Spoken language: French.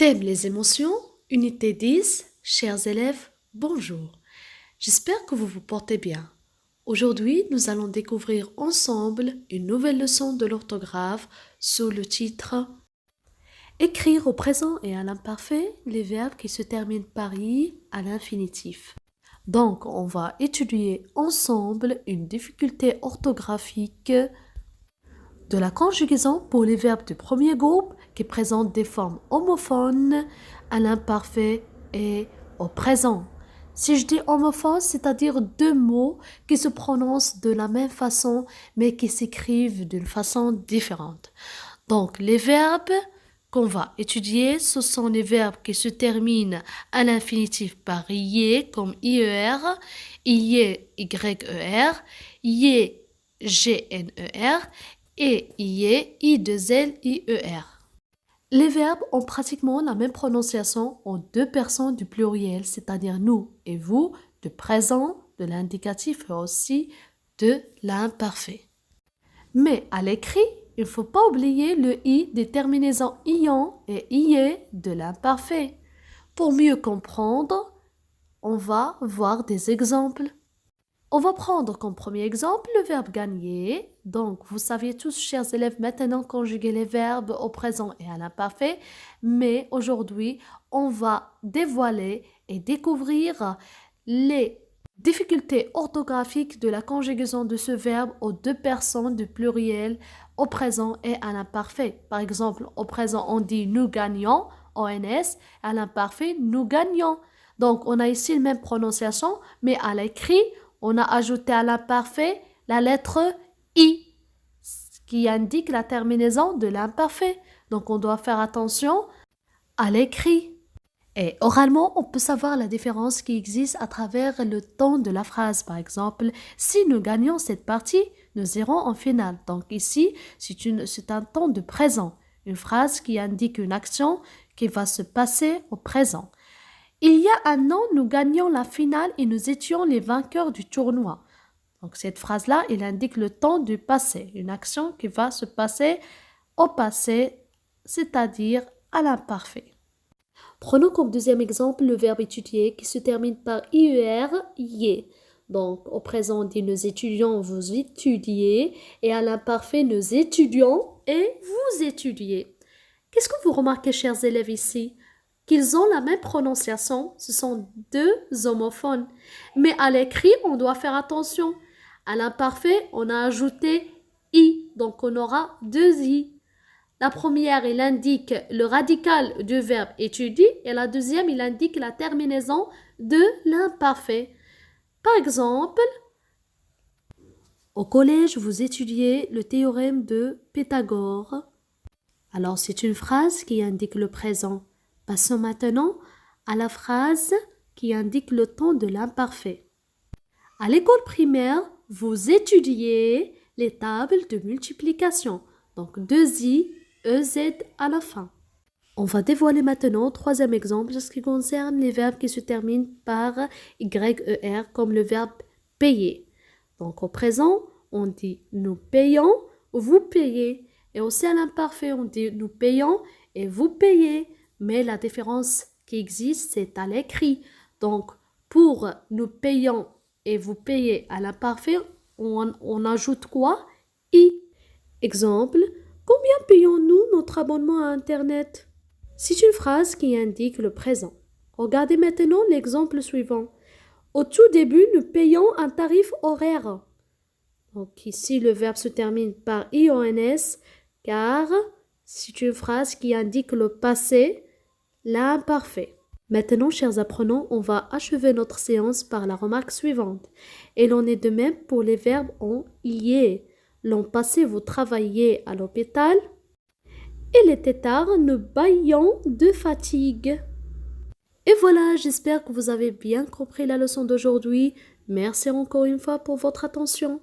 Thème les émotions, unité 10, chers élèves, bonjour. J'espère que vous vous portez bien. Aujourd'hui, nous allons découvrir ensemble une nouvelle leçon de l'orthographe sous le titre Écrire au présent et à l'imparfait les verbes qui se terminent par i à l'infinitif. Donc, on va étudier ensemble une difficulté orthographique de la conjugaison pour les verbes du premier groupe qui présentent des formes homophones à l'imparfait et au présent. Si je dis homophone, c'est-à-dire deux mots qui se prononcent de la même façon mais qui s'écrivent d'une façon différente. Donc, les verbes qu'on va étudier, ce sont les verbes qui se terminent à l'infinitif par IE comme IER, IE, YER, IE, GNER et IE, I2L, IER. Les verbes ont pratiquement la même prononciation en deux personnes du pluriel, c'est-à-dire nous et vous, du présent, de l'indicatif et aussi de l'imparfait. Mais à l'écrit, il ne faut pas oublier le i des terminaisons ion et ie de l'imparfait. Pour mieux comprendre, on va voir des exemples. On va prendre comme premier exemple le verbe gagner. Donc, vous saviez tous, chers élèves, maintenant conjuguer les verbes au présent et à l'imparfait. Mais aujourd'hui, on va dévoiler et découvrir les difficultés orthographiques de la conjugaison de ce verbe aux deux personnes du pluriel au présent et à l'imparfait. Par exemple, au présent, on dit nous gagnons, ONS, à l'imparfait, nous gagnons. Donc, on a ici la même prononciation, mais à l'écrit, on a ajouté à l'imparfait la lettre I, ce qui indique la terminaison de l'imparfait. Donc, on doit faire attention à l'écrit. Et oralement, on peut savoir la différence qui existe à travers le ton de la phrase. Par exemple, si nous gagnons cette partie, nous irons en finale. Donc ici, c'est un ton de présent, une phrase qui indique une action qui va se passer au présent. Il y a un an, nous gagnions la finale et nous étions les vainqueurs du tournoi. Donc cette phrase-là, elle indique le temps du passé, une action qui va se passer au passé, c'est-à-dire à l'imparfait. Prenons comme deuxième exemple le verbe étudier qui se termine par IER, IE. Donc au présent, on dit nous étudions, vous étudiez, et à l'imparfait, nous étudions et vous étudiez. Qu'est-ce que vous remarquez, chers élèves, ici? Qu'ils ont la même prononciation, ce sont deux homophones. Mais à l'écrit, on doit faire attention. À l'imparfait, on a ajouté i, donc on aura deux i. La première, il indique le radical du verbe étudier et la deuxième, il indique la terminaison de l'imparfait. Par exemple, au collège, vous étudiez le théorème de Pythagore. Alors, c'est une phrase qui indique le présent. Passons maintenant à la phrase qui indique le temps de l'imparfait. À l'école primaire, vous étudiez les tables de multiplication. Donc, deux i, EZ à la fin. On va dévoiler maintenant troisième exemple, ce qui concerne les verbes qui se terminent par YER, comme le verbe payer. Donc, au présent, on dit nous payons, vous payez. Et aussi à l'imparfait, on dit nous payons et vous payez. Mais la différence qui existe, c'est à l'écrit. Donc, pour nous payons et vous payez à l'imparfait, on ajoute quoi? I. Exemple, combien payons-nous notre abonnement à Internet? C'est une phrase qui indique le présent. Regardez maintenant l'exemple suivant. Au tout début, nous payons un tarif horaire. Donc ici, le verbe se termine par IONS car c'est une phrase qui indique le passé, l'imparfait. Maintenant, chers apprenants, on va achever notre séance par la remarque suivante. Et l'on est de même pour les verbes en IE. L'an passé, vous travailliez à l'hôpital. Il était tard, nous bâillions de fatigue. Et voilà, j'espère que vous avez bien compris la leçon d'aujourd'hui. Merci encore une fois pour votre attention.